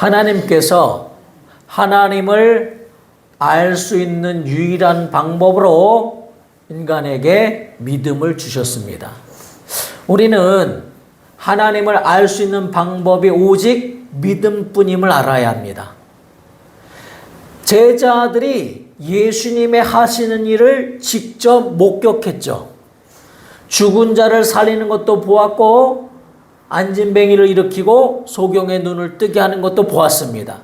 하나님께서 하나님을 알 수 있는 유일한 방법으로 인간에게 믿음을 주셨습니다. 우리는 하나님을 알 수 있는 방법이 오직 믿음뿐임을 알아야 합니다. 제자들이 예수님의 하시는 일을 직접 목격했죠. 죽은 자를 살리는 것도 보았고 안진뱅이를 일으키고 소경의 눈을 뜨게 하는 것도 보았습니다.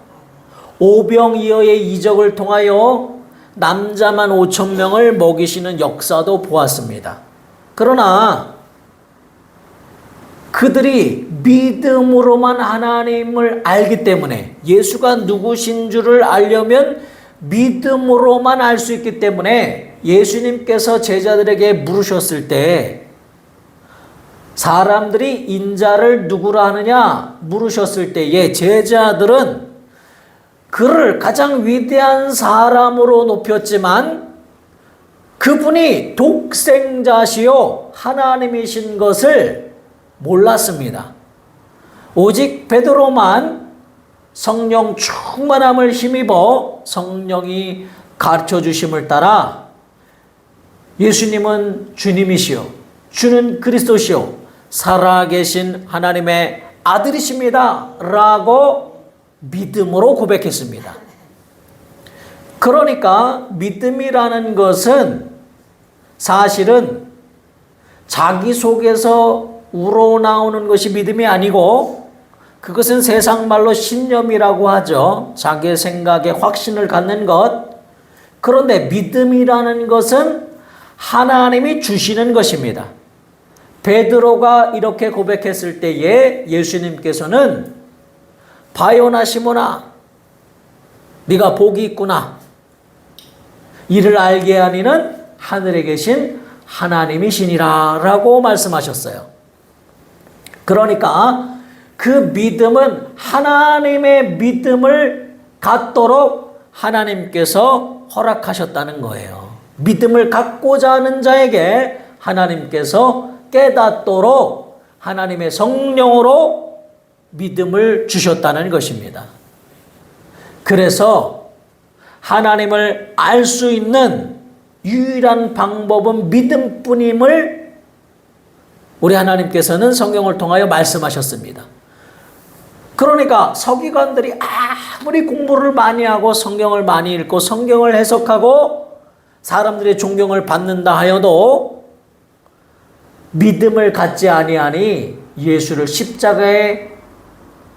오병이어의 이적을 통하여 남자만 5,000명을 먹이시는 역사도 보았습니다. 그러나 그들이 믿음으로만 하나님을 알기 때문에, 예수가 누구신 줄을 알려면 믿음으로만 알 수 있기 때문에 예수님께서 제자들에게 물으셨을 때 사람들이 인자를 누구라 하느냐 물으셨을 때에 제자들은 그를 가장 위대한 사람으로 높였지만 그분이 독생자시요 하나님이신 것을 몰랐습니다. 오직 베드로만 성령 충만함을 힘입어 성령이 가르쳐 주심을 따라 예수님은 주님이시요 주는 그리스도시요 살아계신 하나님의 아들이십니다 라고 믿음으로 고백했습니다. 그러니까 믿음이라는 것은 사실은 자기 속에서 우러나오는 것이 믿음이 아니고 그것은 세상 말로 신념이라고 하죠. 자기의 생각에 확신을 갖는 것. 그런데 믿음이라는 것은 하나님이 주시는 것입니다. 베드로가 이렇게 고백했을 때에 예수님께서는 바요나 시몬아 네가 복이 있구나. 이를 알게 하니는 하늘에 계신 하나님이시니라 라고 말씀하셨어요. 그러니까 그 믿음은 하나님의 믿음을 갖도록 하나님께서 허락하셨다는 거예요. 믿음을 갖고자 하는 자에게 하나님께서 깨닫도록 하나님의 성령으로 믿음을 주셨다는 것입니다. 그래서 하나님을 알 수 있는 유일한 방법은 믿음뿐임을 우리 하나님께서는 성경을 통하여 말씀하셨습니다. 그러니까 서기관들이 아무리 공부를 많이 하고 성경을 많이 읽고 성경을 해석하고 사람들의 존경을 받는다 하여도 믿음을 갖지 아니하니 예수를 십자가에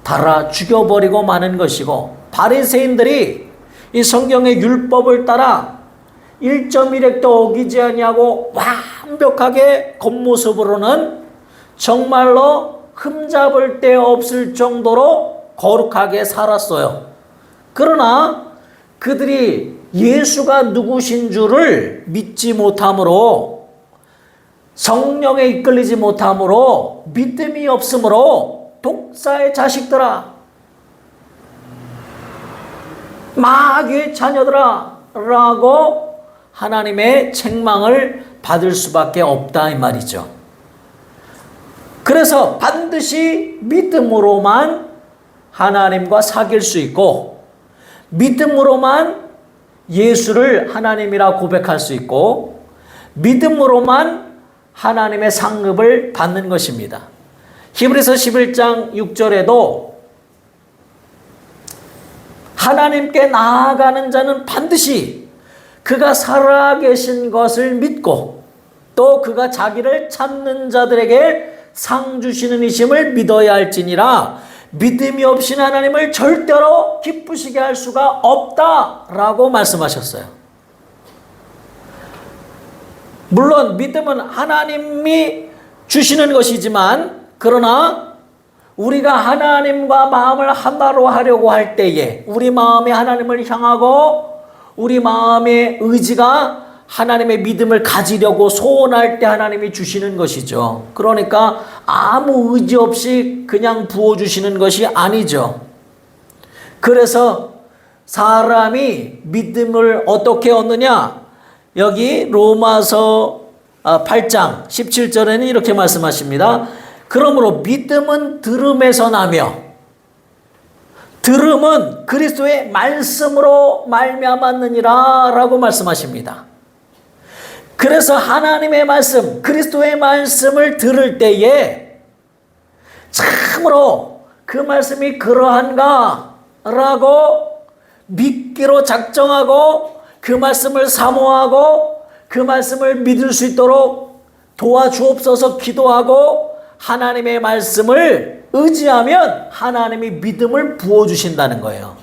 달아 죽여버리고 마는 것이고, 바리새인들이 이 성경의 율법을 따라 1.1획도 어기지 아니하고 완벽하게 겉모습으로는 정말로 흠잡을 데 없을 정도로 거룩하게 살았어요. 그러나 그들이 예수가 누구신 줄을 믿지 못함으로, 성령에 이끌리지 못함으로, 믿음이 없으므로 독사의 자식들아, 마귀의 자녀들아 라고 하나님의 책망을 받을 수밖에 없다 이 말이죠. 그래서 반드시 믿음으로만 하나님과 사귈 수 있고, 믿음으로만 예수를 하나님이라 고백할 수 있고, 믿음으로만 하나님의 상급을 받는 것입니다. 히브리서 11장 6절에도 하나님께 나아가는 자는 반드시 그가 살아계신 것을 믿고 또 그가 자기를 찾는 자들에게 상 주시는 이심을 믿어야 할지니라. 믿음이 없이는 하나님을 절대로 기쁘시게 할 수가 없다라고 말씀하셨어요. 물론 믿음은 하나님이 주시는 것이지만, 그러나 우리가 하나님과 마음을 하나로 하려고 할 때에 우리 마음이 하나님을 향하고 우리 마음의 의지가 하나님의 믿음을 가지려고 소원할 때 하나님이 주시는 것이죠. 그러니까 아무 의지 없이 그냥 부어주시는 것이 아니죠. 그래서 사람이 믿음을 어떻게 얻느냐? 여기 로마서 8장 17절에는 이렇게 말씀하십니다. 그러므로 믿음은 들음에서 나며 들음은 그리스도의 말씀으로 말미암았느니라 라고 말씀하십니다. 그래서 하나님의 말씀, 그리스도의 말씀을 들을 때에 참으로 그 말씀이 그러한가 라고 믿기로 작정하고 그 말씀을 사모하고 그 말씀을 믿을 수 있도록 도와주옵소서 기도하고 하나님의 말씀을 의지하면 하나님이 믿음을 부어주신다는 거예요.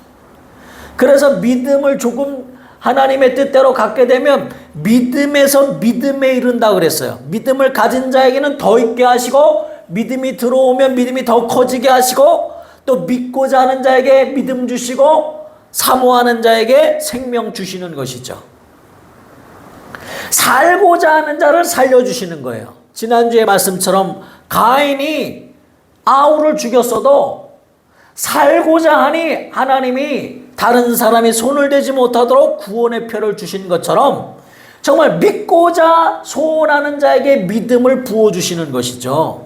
그래서 믿음을 조금 하나님의 뜻대로 갖게 되면 믿음에서 믿음에 이른다 그랬어요. 믿음을 가진 자에게는 더 있게 하시고 믿음이 들어오면 믿음이 더 커지게 하시고 또 믿고자 하는 자에게 믿음 주시고 사모하는 자에게 생명 주시는 것이죠. 살고자 하는 자를 살려주시는 거예요. 지난주의 말씀처럼 가인이 아울을 죽였어도 살고자 하니 하나님이 다른 사람이 손을 대지 못하도록 구원의 표를 주신 것처럼 정말 믿고자 소원하는 자에게 믿음을 부어주시는 것이죠.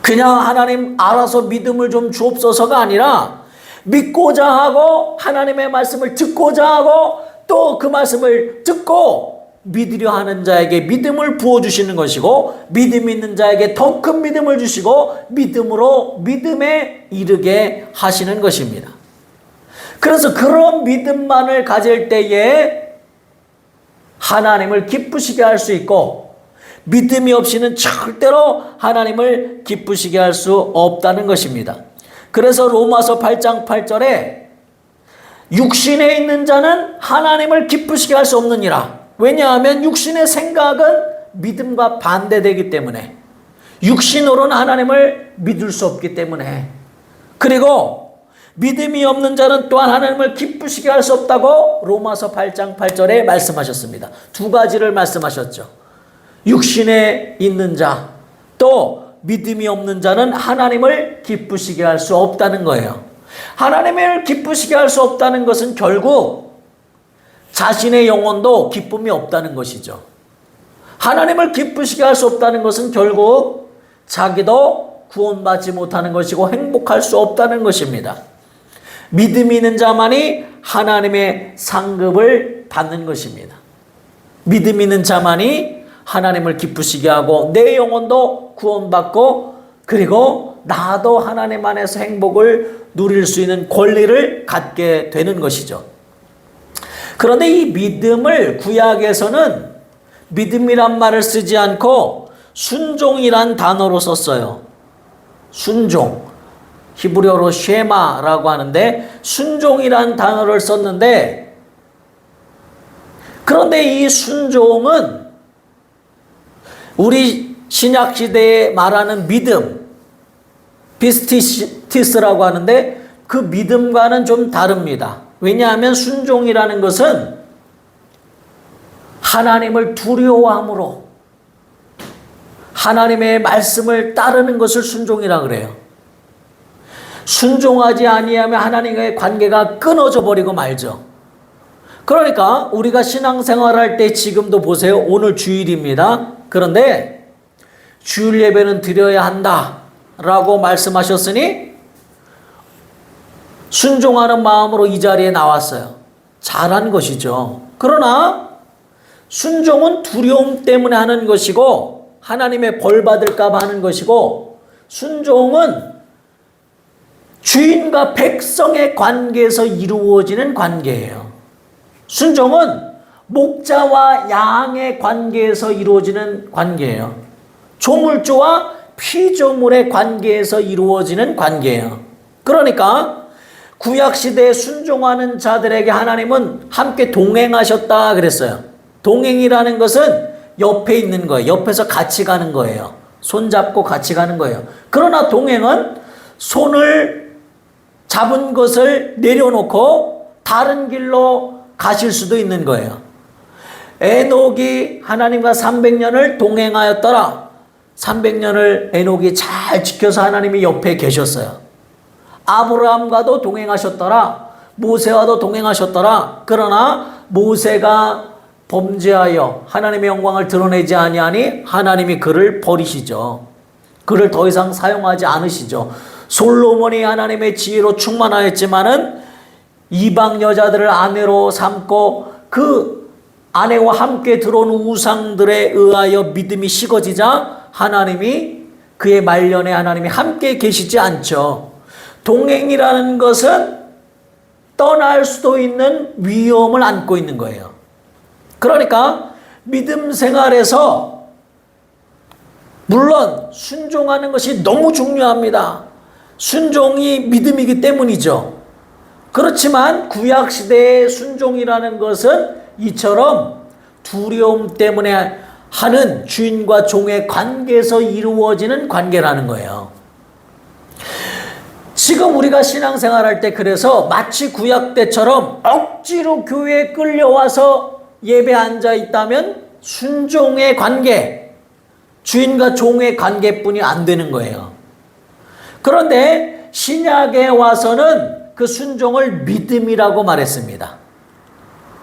그냥 하나님 알아서 믿음을 좀 주옵소서가 아니라 믿고자 하고 하나님의 말씀을 듣고자 하고 또 그 말씀을 듣고 믿으려 하는 자에게 믿음을 부어주시는 것이고 믿음 있는 자에게 더 큰 믿음을 주시고 믿음으로 믿음에 이르게 하시는 것입니다. 그래서 그런 믿음만을 가질 때에 하나님을 기쁘시게 할 수 있고 믿음이 없이는 절대로 하나님을 기쁘시게 할 수 없다는 것입니다. 그래서 로마서 8장 8절에 육신에 있는 자는 하나님을 기쁘시게 할 수 없느니라. 왜냐하면 육신의 생각은 믿음과 반대되기 때문에 육신으로는 하나님을 믿을 수 없기 때문에 그리고 믿음이 없는 자는 또한 하나님을 기쁘시게 할 수 없다고 로마서 8장 8절에 말씀하셨습니다. 두 가지를 말씀하셨죠. 육신에 있는 자 또 믿음이 없는 자는 하나님을 기쁘시게 할 수 없다는 거예요. 하나님을 기쁘시게 할 수 없다는 것은 결국 자신의 영혼도 기쁨이 없다는 것이죠. 하나님을 기쁘시게 할 수 없다는 것은 결국 자기도 구원받지 못하는 것이고 행복할 수 없다는 것입니다. 믿음이 있는 자만이 하나님의 상급을 받는 것입니다. 믿음 있는 자만이 하나님을 기쁘시게 하고 내 영혼도 구원받고 그리고 나도 하나님 안에서 행복을 누릴 수 있는 권리를 갖게 되는 것이죠. 그런데 이 믿음을 구약에서는 믿음이란 말을 쓰지 않고 순종이란 단어로 썼어요. 순종. 히브리어로 쉐마라고 하는데 순종이란 단어를 썼는데 그런데 이 순종은 우리 신약시대에 말하는 믿음 비스티스라고 하는데 그 믿음과는 좀 다릅니다. 왜냐하면 순종이라는 것은 하나님을 두려워함으로 하나님의 말씀을 따르는 것을 순종이라 그래요. 순종하지 아니하면 하나님과의 관계가 끊어져 버리고 말죠. 그러니까 우리가 신앙생활할 때 지금도 보세요. 오늘 주일입니다. 그런데 주일 예배는 드려야 한다 라고 말씀하셨으니 순종하는 마음으로 이 자리에 나왔어요. 잘한 것이죠. 그러나 순종은 두려움 때문에 하는 것이고 하나님의 벌 받을까 봐 하는 것이고 순종은 주인과 백성의 관계에서 이루어지는 관계예요. 순종은 목자와 양의 관계에서 이루어지는 관계예요. 조물주와 피조물의 관계에서 이루어지는 관계예요. 그러니까 구약시대에 순종하는 자들에게 하나님은 함께 동행하셨다 그랬어요. 동행이라는 것은 옆에 있는 거예요. 옆에서 같이 가는 거예요. 손잡고 같이 가는 거예요. 그러나 동행은 손을 잡은 것을 내려놓고 다른 길로 가실 수도 있는 거예요. 에녹이 하나님과 300년을 동행하였더라. 300년을 에녹이 잘 지켜서 하나님이 옆에 계셨어요. 아브라함과도 동행하셨더라. 모세와도 동행하셨더라. 그러나 모세가 범죄하여 하나님의 영광을 드러내지 아니하니 하나님이 그를 버리시죠. 그를 더 이상 사용하지 않으시죠. 솔로몬이 하나님의 지혜로 충만하였지만은 이방 여자들을 아내로 삼고 그 아내와 함께 들어온 우상들에 의하여 믿음이 식어지자 하나님이 그의 말년에 하나님이 함께 계시지 않죠. 동행이라는 것은 떠날 수도 있는 위험을 안고 있는 거예요. 그러니까 믿음 생활에서 물론 순종하는 것이 너무 중요합니다. 순종이 믿음이기 때문이죠. 그렇지만 구약시대의 순종이라는 것은 이처럼 두려움 때문에 하는 주인과 종의 관계에서 이루어지는 관계라는 거예요. 지금 우리가 신앙생활할 때 그래서 마치 구약 때처럼 억지로 교회에 끌려와서 예배 앉아 있다면 순종의 관계, 주인과 종의 관계뿐이 안 되는 거예요. 그런데 신약에 와서는 그 순종을 믿음이라고 말했습니다.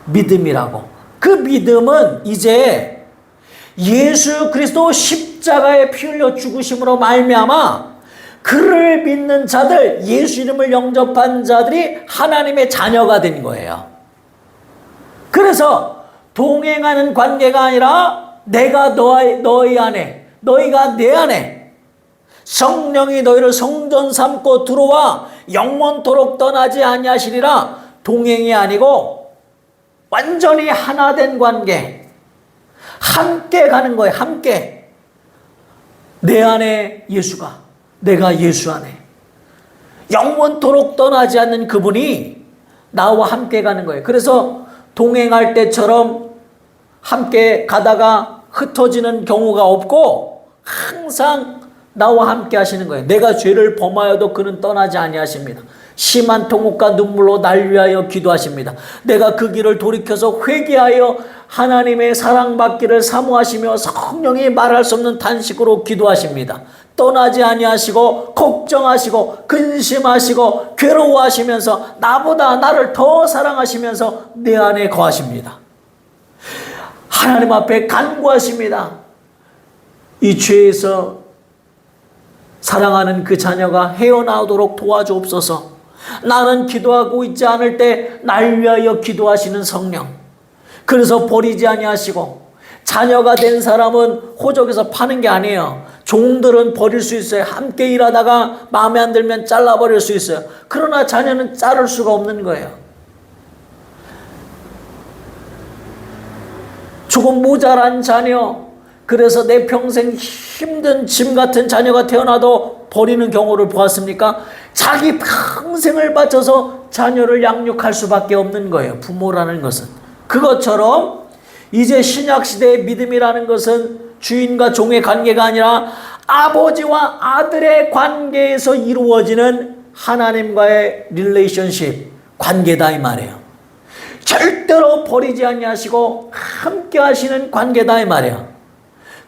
믿음이라고. 그 믿음은 이제 예수 그리스도 십자가에 피 흘려 죽으심으로 말미암아 그를 믿는 자들, 예수 이름을 영접한 자들이 하나님의 자녀가 된 거예요. 그래서 동행하는 관계가 아니라 내가 너희 안에, 너희가 내 안에, 성령이 너희를 성전 삼고 들어와 영원토록 떠나지 아니하시리라. 동행이 아니고 완전히 하나 된 관계, 함께 가는 거예요. 함께. 내 안에 예수가, 내가 예수 안에 영원토록 떠나지 않는 그분이 나와 함께 가는 거예요. 그래서 동행할 때처럼 함께 가다가 흩어지는 경우가 없고 항상 나와 함께 하시는 거예요. 내가 죄를 범하여도 그는 떠나지 아니하십니다. 심한 통곡과 눈물로 날 위하여 기도하십니다. 내가 그 길을 돌이켜서 회개하여 하나님의 사랑받기를 사모하시며 성령이 말할 수 없는 탄식으로 기도하십니다. 떠나지 아니하시고 걱정하시고 근심하시고 괴로워하시면서 나보다 나를 더 사랑하시면서 내 안에 거하십니다. 하나님 앞에 간구하십니다. 이 죄에서 사랑하는 그 자녀가 헤어나오도록 도와주옵소서. 나는 기도하고 있지 않을 때 날 위하여 기도하시는 성령. 그래서 버리지 아니하시고, 자녀가 된 사람은 호적에서 파는 게 아니에요. 종들은 버릴 수 있어요. 함께 일하다가 마음에 안 들면 잘라버릴 수 있어요. 그러나 자녀는 자를 수가 없는 거예요. 조금 모자란 자녀, 그래서 내 평생 힘든 짐 같은 자녀가 태어나도 버리는 경우를 보았습니까? 자기 평생을 바쳐서 자녀를 양육할 수밖에 없는 거예요. 부모라는 것은. 그것처럼 이제 신약시대의 믿음이라는 것은 주인과 종의 관계가 아니라 아버지와 아들의 관계에서 이루어지는 하나님과의 릴레이션십, 관계다 이 말이에요. 절대로 버리지 아니하시고 함께 하시는 관계다 이 말이에요.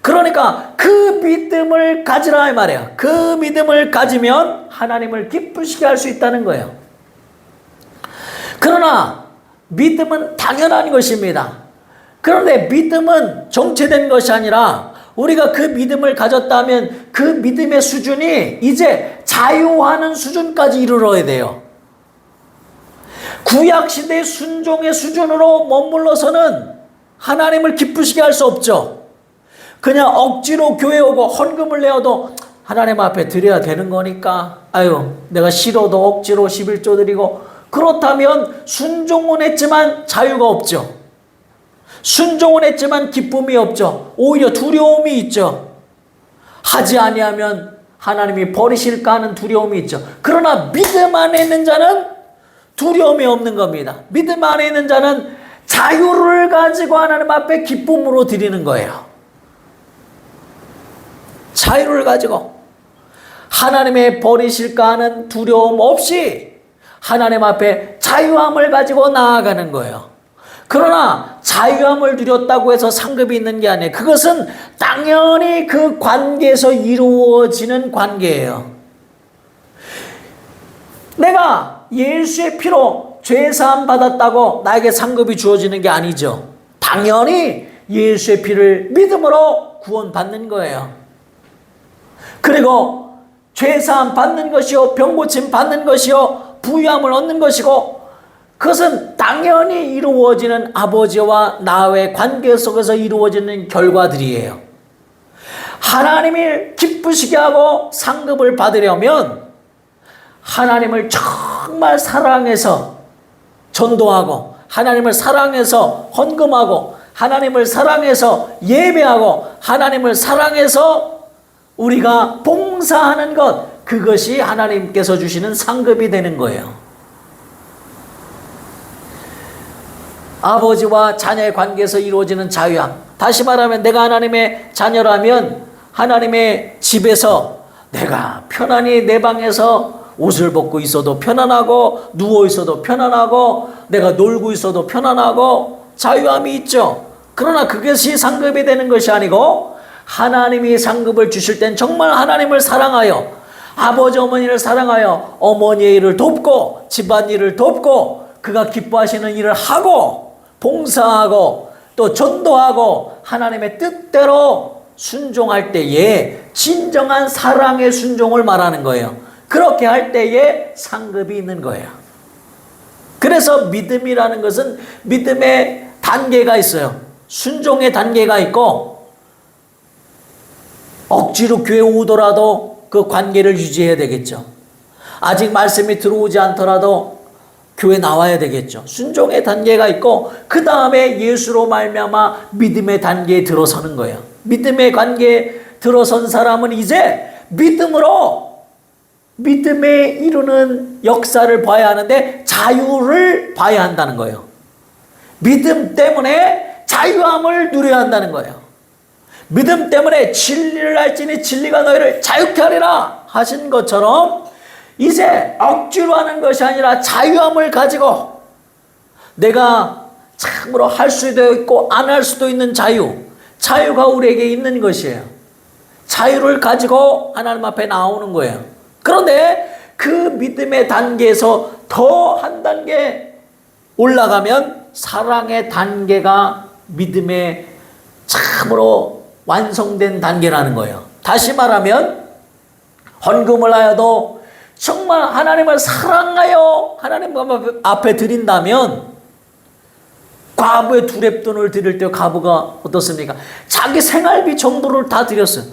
그러니까 그 믿음을 가지라 이 말이에요. 그 믿음을 가지면 하나님을 기쁘시게 할 수 있다는 거예요. 그러나 믿음은 당연한 것입니다. 그런데 믿음은 정체된 것이 아니라 우리가 그 믿음을 가졌다면 그 믿음의 수준이 이제 자유하는 수준까지 이르러야 돼요. 구약시대 순종의 수준으로 머물러서는 하나님을 기쁘시게 할 수 없죠. 그냥 억지로 교회 오고 헌금을 내어도 하나님 앞에 드려야 되는 거니까 아유 내가 싫어도 억지로 11조 드리고, 그렇다면 순종은 했지만 자유가 없죠. 순종은 했지만 기쁨이 없죠. 오히려 두려움이 있죠. 하지 아니하면 하나님이 버리실까 하는 두려움이 있죠. 그러나 믿음 안에 있는 자는 두려움이 없는 겁니다. 믿음 안에 있는 자는 자유를 가지고 하나님 앞에 기쁨으로 드리는 거예요. 자유를 가지고 하나님의 버리실까 하는 두려움 없이 하나님 앞에 자유함을 가지고 나아가는 거예요. 그러나 자유함을 누렸다고 해서 상급이 있는 게 아니에요. 그것은 당연히 그 관계에서 이루어지는 관계예요. 내가 예수의 피로 죄사함 받았다고 나에게 상급이 주어지는 게 아니죠. 당연히 예수의 피를 믿음으로 구원받는 거예요. 그리고 죄사함 받는 것이요, 병고침 받는 것이요, 부유함을 얻는 것이고, 그것은 당연히 이루어지는 아버지와 나의 관계 속에서 이루어지는 결과들이에요. 하나님을 기쁘시게 하고 상급을 받으려면 하나님을 정말 사랑해서 전도하고, 하나님을 사랑해서 헌금하고, 하나님을 사랑해서 예배하고, 하나님을 사랑해서 우리가 봉사하는 것, 그것이 하나님께서 주시는 상급이 되는 거예요. 아버지와 자녀의 관계에서 이루어지는 자유함. 다시 말하면 내가 하나님의 자녀라면 하나님의 집에서 내가 편안히 내 방에서 옷을 벗고 있어도 편안하고, 누워 있어도 편안하고, 내가 놀고 있어도 편안하고 자유함이 있죠. 그러나 그것이 상급이 되는 것이 아니고, 하나님이 상급을 주실 땐 정말 하나님을 사랑하여, 아버지 어머니를 사랑하여 어머니의 일을 돕고, 집안일을 돕고, 그가 기뻐하시는 일을 하고, 봉사하고, 또 전도하고, 하나님의 뜻대로 순종할 때에 진정한 사랑의 순종을 말하는 거예요. 그렇게 할 때에 상급이 있는 거예요. 그래서 믿음이라는 것은 믿음의 단계가 있어요. 순종의 단계가 있고, 억지로 교회 오더라도 그 관계를 유지해야 되겠죠. 아직 말씀이 들어오지 않더라도 교회 나와야 되겠죠. 순종의 단계가 있고, 그 다음에 예수로 말미암아 믿음의 단계에 들어서는 거예요. 믿음의 관계에 들어선 사람은 이제 믿음에 이루는 역사를 봐야 하는데, 자유를 봐야 한다는 거예요. 믿음 때문에 자유함을 누려야 한다는 거예요. 믿음 때문에 진리를 알지니 진리가 너희를 자유케 하리라 하신 것처럼, 이제 억지로 하는 것이 아니라 자유함을 가지고, 내가 참으로 할 수도 있고 안 할 수도 있는 자유가 우리에게 있는 것이에요. 자유를 가지고 하나님 앞에 나오는 거예요. 그런데 그 믿음의 단계에서 더 한 단계 올라가면 사랑의 단계가 믿음의 참으로 완성된 단계라는 거예요. 다시 말하면 헌금을 하여도 정말 하나님을 사랑하여 하나님 앞에 드린다면, 과부의 두렙돈을 드릴 때 과부가 어떻습니까? 자기 생활비 전부를 다 드렸어요.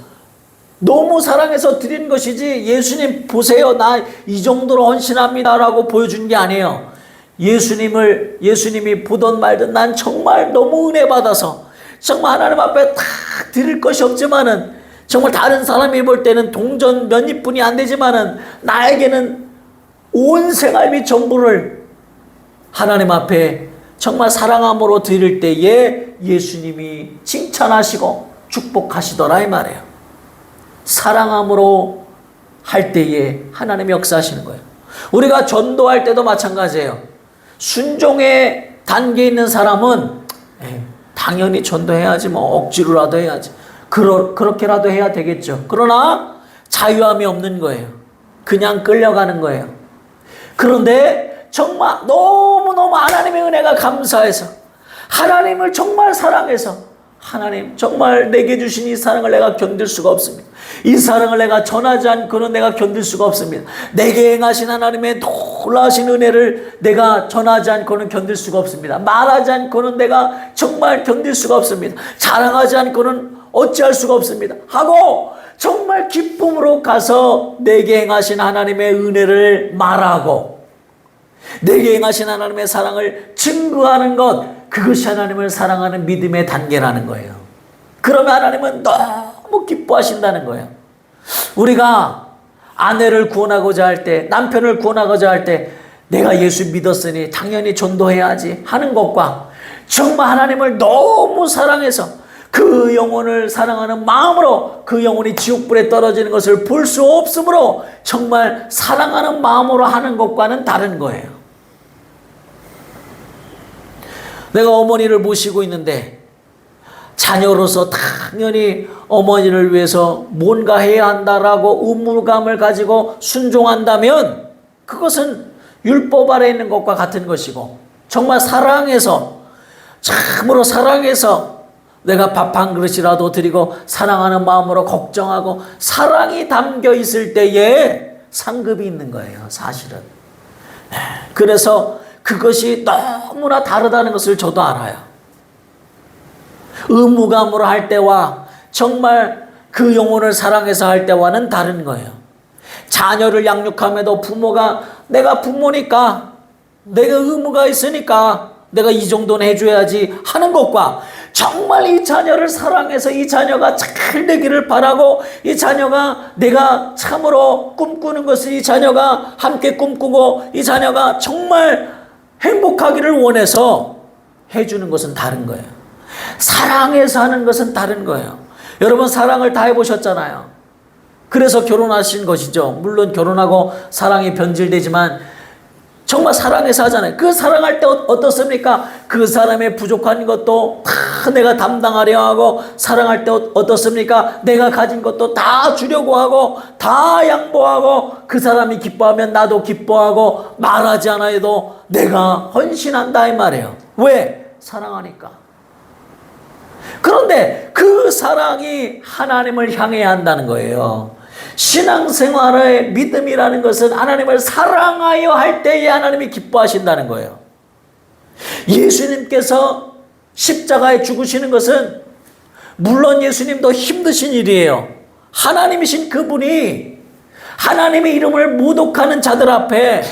너무 사랑해서 드린 것이지, 예수님 보세요, 나 이 정도로 헌신합니다라고 보여준 게 아니에요. 예수님이 보던 말든 난 정말 너무 은혜 받아서 정말 하나님 앞에 다 드릴 것이 없지만은, 정말 다른 사람이 볼 때는 동전 몇 입분이 안 되지만은, 나에게는 온 생활비 전부를 하나님 앞에 정말 사랑함으로 드릴 때에 예수님이 칭찬하시고 축복하시더라 이 말이에요. 사랑함으로 할 때에 하나님이 역사하시는 거예요. 우리가 전도할 때도 마찬가지예요. 순종의 단계에 있는 사람은 당연히 전도해야지, 뭐 억지로라도 해야지, 그렇게라도 해야 되겠죠. 그러나 자유함이 없는 거예요. 그냥 끌려가는 거예요. 그런데 정말 너무너무 하나님의 은혜가 감사해서, 하나님을 정말 사랑해서, 하나님 정말 내게 주신 이 사랑을 내가 견딜 수가 없습니다. 이 사랑을 내가 전하지 않고는 내가 견딜 수가 없습니다. 내게 행하신 하나님의 놀라우신 은혜를 내가 전하지 않고는 견딜 수가 없습니다. 말하지 않고는 내가 정말 견딜 수가 없습니다. 자랑하지 않고는 어찌할 수가 없습니다 하고, 정말 기쁨으로 가서 내게 행하신 하나님의 은혜를 말하고, 내게 행하신 하나님의 사랑을 증거하는 것, 그것이 하나님을 사랑하는 믿음의 단계라는 거예요. 그러면 하나님은 너무 기뻐하신다는 거예요. 우리가 아내를 구원하고자 할 때, 남편을 구원하고자 할 때, 내가 예수 믿었으니 당연히 전도해야지 하는 것과, 정말 하나님을 너무 사랑해서 그 영혼을 사랑하는 마음으로 그 영혼이 지옥불에 떨어지는 것을 볼 수 없으므로 정말 사랑하는 마음으로 하는 것과는 다른 거예요. 내가 어머니를 모시고 있는데 자녀로서 당연히 어머니를 위해서 뭔가 해야 한다라고 의무감을 가지고 순종한다면, 그것은 율법 아래 있는 것과 같은 것이고, 정말 사랑해서, 참으로 사랑해서 내가 밥 한 그릇이라도 드리고 사랑하는 마음으로 걱정하고 사랑이 담겨 있을 때에 상급이 있는 거예요, 사실은. 그래서 그것이 너무나 다르다는 것을 저도 알아요. 의무감으로 할 때와 정말 그 영혼을 사랑해서 할 때와는 다른 거예요. 자녀를 양육함에도 부모가 내가 부모니까 내가 의무가 있으니까 내가 이 정도는 해줘야지 하는 것과 정말 이 자녀를 사랑해서 이 자녀가 잘 되기를 바라고 이 자녀가 내가 참으로 꿈꾸는 것을 이 자녀가 함께 꿈꾸고 이 자녀가 정말 행복하기를 원해서 해주는 것은 다른 거예요. 사랑해서 하는 것은 다른 거예요. 여러분 사랑을 다 해보셨잖아요. 그래서 결혼하신 것이죠. 물론 결혼하고 사랑이 변질되지만 정말 사랑해서 하잖아요. 그 사랑할 때 어떻습니까? 그 사람의 부족한 것도 다 내가 담당하려 하고 사랑할 때 어떻습니까? 내가 가진 것도 다 주려고 하고 다 양보하고 그 사람이 기뻐하면 나도 기뻐하고 말하지 않아도 내가 헌신한다 이 말이에요. 왜? 사랑하니까. 그런데 그 사랑이 하나님을 향해야 한다는 거예요. 신앙생활의 믿음이라는 것은 하나님을 사랑하여 할 때에 하나님이 기뻐하신다는 거예요. 예수님께서 십자가에 죽으시는 것은 물론 예수님도 힘드신 일이에요. 하나님이신 그분이 하나님의 이름을 모독하는 자들 앞에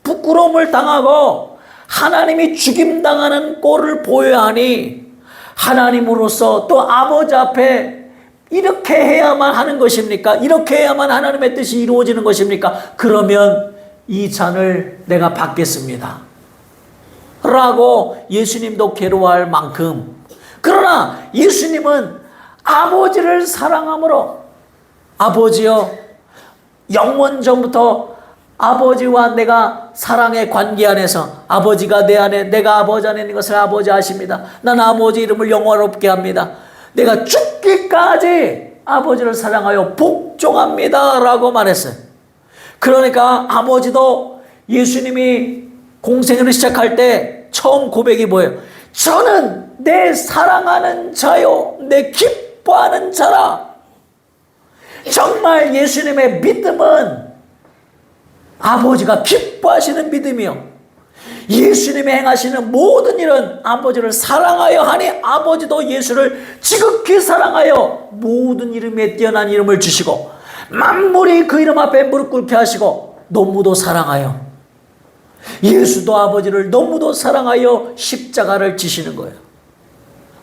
부끄러움을 당하고 하나님이 죽임당하는 꼴을 보여야 하니 하나님으로서 또 아버지 앞에 이렇게 해야만 하는 것입니까? 이렇게 해야만 하나님의 뜻이 이루어지는 것입니까? 그러면 이 잔을 내가 받겠습니다 라고 예수님도 괴로워할 만큼, 그러나 예수님은 아버지를 사랑함으로 아버지여, 영원 전부터 아버지와 내가 사랑의 관계 안에서 아버지가 내 안에 내가 아버지 안에 있는 것을 아버지 아십니다. 난 아버지 이름을 영화롭게 합니다. 내가 죽기까지 아버지를 사랑하여 복종합니다 라고 말했어요. 그러니까 아버지도 예수님이 공생애를 시작할 때 처음 고백이 뭐예요? 저는 내 사랑하는 자요 내 기뻐하는 자라. 정말 예수님의 믿음은 아버지가 기뻐하시는 믿음이요, 예수님이 행하시는 모든 일은 아버지를 사랑하여 하니 아버지도 예수를 지극히 사랑하여 모든 이름에 뛰어난 이름을 주시고 만물이 그 이름 앞에 무릎 꿇게 하시고 너무도 사랑하여 예수도 아버지를 너무도 사랑하여 십자가를 지시는 거예요.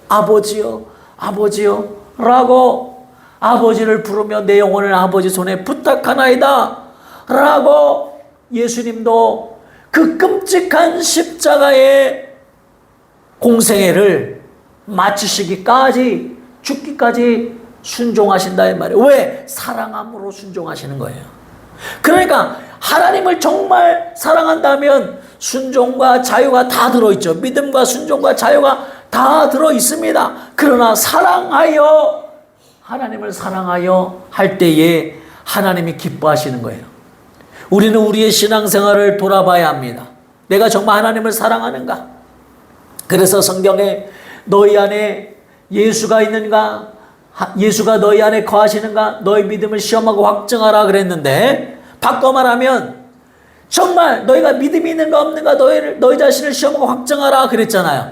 아버지요 아버지요 라고 아버지를 부르며 내 영혼을 아버지 손에 부탁하나이다 라고 예수님도 그 끔찍한 십자가의 공생애를 마치시기까지 죽기까지 순종하신다 이 말이에요. 왜? 사랑함으로 순종하시는 거예요. 그러니까 하나님을 정말 사랑한다면 순종과 자유가 다 들어있죠. 믿음과 순종과 자유가 다 들어있습니다. 그러나 사랑하여 하나님을 사랑하여 할 때에 하나님이 기뻐하시는 거예요. 우리는 우리의 신앙생활을 돌아봐야 합니다. 내가 정말 하나님을 사랑하는가? 그래서 성경에 너희 안에 예수가 있는가? 예수가 너희 안에 거하시는가? 너희 믿음을 시험하고 확증하라 그랬는데, 바꿔 말하면 정말 너희가 믿음이 있는가 없는가 너희 자신을 시험하고 확증하라 그랬잖아요.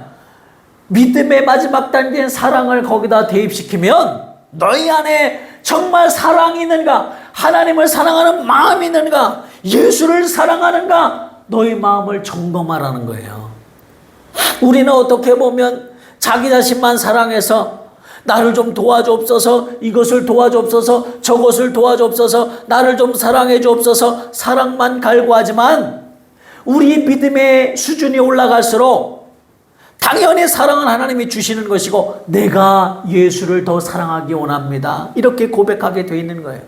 믿음의 마지막 단계인 사랑을 거기다 대입시키면 너희 안에 정말 사랑이 있는가? 하나님을 사랑하는 마음이 있는가? 예수를 사랑하는가? 너희 마음을 점검하라는 거예요. 우리는 어떻게 보면 자기 자신만 사랑해서 나를 좀 도와주옵소서, 이것을 도와주옵소서, 저것을 도와주옵소서, 나를 좀 사랑해 주옵소서 사랑만 갈구하지만 우리 믿음의 수준이 올라갈수록 당연히 사랑은 하나님이 주시는 것이고 내가 예수를 더 사랑하기 원합니다 이렇게 고백하게 되어 있는 거예요.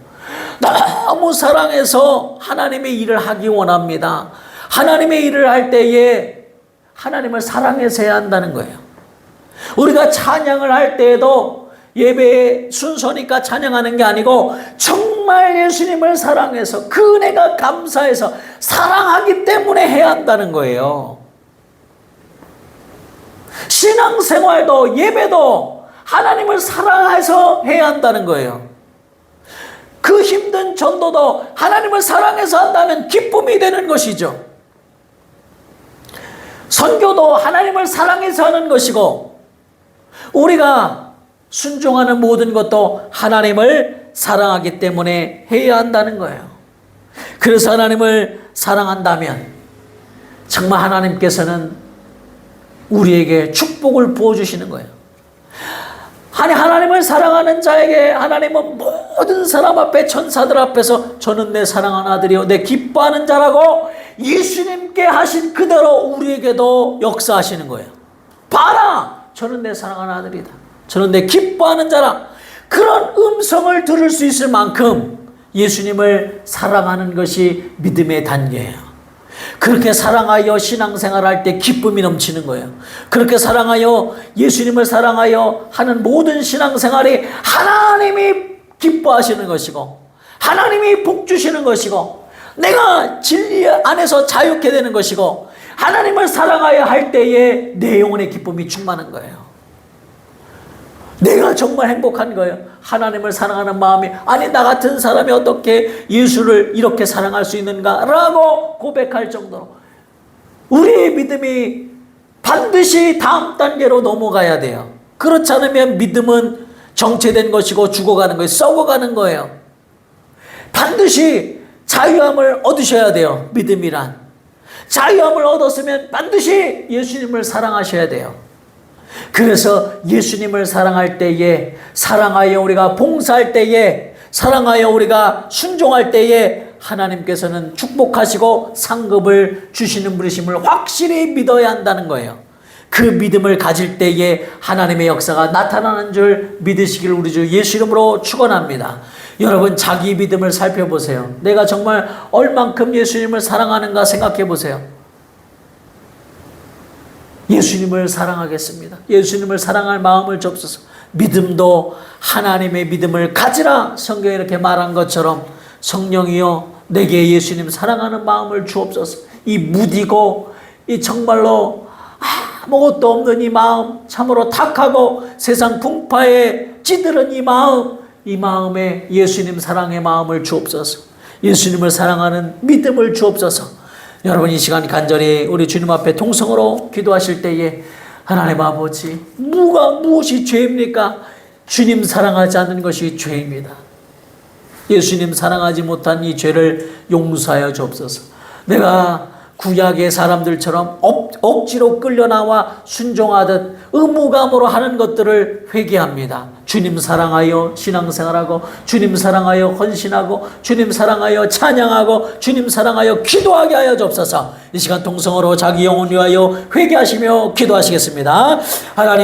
너무 사랑해서 하나님의 일을 하기 원합니다. 하나님의 일을 할 때에 하나님을 사랑해서 해야 한다는 거예요. 우리가 찬양을 할 때에도 예배의 순서니까 찬양하는 게 아니고 정말 예수님을 사랑해서 그 은혜가 감사해서 사랑하기 때문에 해야 한다는 거예요. 신앙생활도 예배도 하나님을 사랑해서 해야 한다는 거예요. 그 힘든 전도도 하나님을 사랑해서 한다면 기쁨이 되는 것이죠. 선교도 하나님을 사랑해서 하는 것이고, 우리가 순종하는 모든 것도 하나님을 사랑하기 때문에 해야 한다는 거예요. 그래서 하나님을 사랑한다면 정말 하나님께서는 우리에게 축복을 부어주시는 거예요. 아니, 하나님을 사랑하는 자에게 하나님은 모든 사람 앞에, 천사들 앞에서 저는 내 사랑하는 아들이요 내 기뻐하는 자라고 예수님께 하신 그대로 우리에게도 역사하시는 거예요. 봐라, 저는 내 사랑하는 아들이다, 저는 내 기뻐하는 자라. 그런 음성을 들을 수 있을 만큼 예수님을 사랑하는 것이 믿음의 단계예요. 그렇게 사랑하여 신앙생활할 때 기쁨이 넘치는 거예요. 그렇게 사랑하여, 예수님을 사랑하여 하는 모든 신앙생활이 하나님이 기뻐하시는 것이고, 하나님이 복 주시는 것이고, 내가 진리 안에서 자유케 되는 것이고, 하나님을 사랑하여 할 때에 내 영혼의 기쁨이 충만한 거예요. 내가 정말 행복한 거예요. 하나님을 사랑하는 마음이, 아니 나 같은 사람이 어떻게 예수를 이렇게 사랑할 수 있는가 라고 고백할 정도로 우리의 믿음이 반드시 다음 단계로 넘어가야 돼요. 그렇지 않으면 믿음은 정체된 것이고 죽어가는 거예요. 썩어가는 거예요. 반드시 자유함을 얻으셔야 돼요. 믿음이란. 자유함을 얻었으면 반드시 예수님을 사랑하셔야 돼요. 그래서 예수님을 사랑할 때에, 사랑하여 우리가 봉사할 때에, 사랑하여 우리가 순종할 때에 하나님께서는 축복하시고 상급을 주시는 분이심을 확실히 믿어야 한다는 거예요. 그 믿음을 가질 때에 하나님의 역사가 나타나는 줄 믿으시길 우리 주 예수 이름으로 축원합니다. 여러분, 자기 믿음을 살펴보세요. 내가 정말 얼만큼 예수님을 사랑하는가 생각해 보세요. 예수님을 사랑하겠습니다. 예수님을 사랑할 마음을 접소서. 믿음도 하나님의 믿음을 가지라. 성경에 이렇게 말한 것처럼 성령이여 내게 예수님 사랑하는 마음을 주옵소서. 이 무디고 이 정말로 아무것도 없는 이 마음, 참으로 탁하고 세상 풍파에 찌들은 이 마음에 예수님 사랑의 마음을 주옵소서. 예수님을 사랑하는 믿음을 주옵소서. 여러분, 이 시간 간절히 우리 주님 앞에 통성으로 기도하실 때에 하나님 아버지, 무엇이 죄입니까? 주님 사랑하지 않는 것이 죄입니다. 예수님 사랑하지 못한 이 죄를 용서하여 주옵소서. 내가 구약의 사람들처럼 억지로 끌려나와 순종하듯 의무감으로 하는 것들을 회개합니다. 주님 사랑하여 신앙생활하고, 주님 사랑하여 헌신하고, 주님 사랑하여 찬양하고, 주님 사랑하여 기도하게 하여 주옵소서. 이 시간 통성으로 자기 영혼 위하여 회개하시며 기도하시겠습니다. 하나님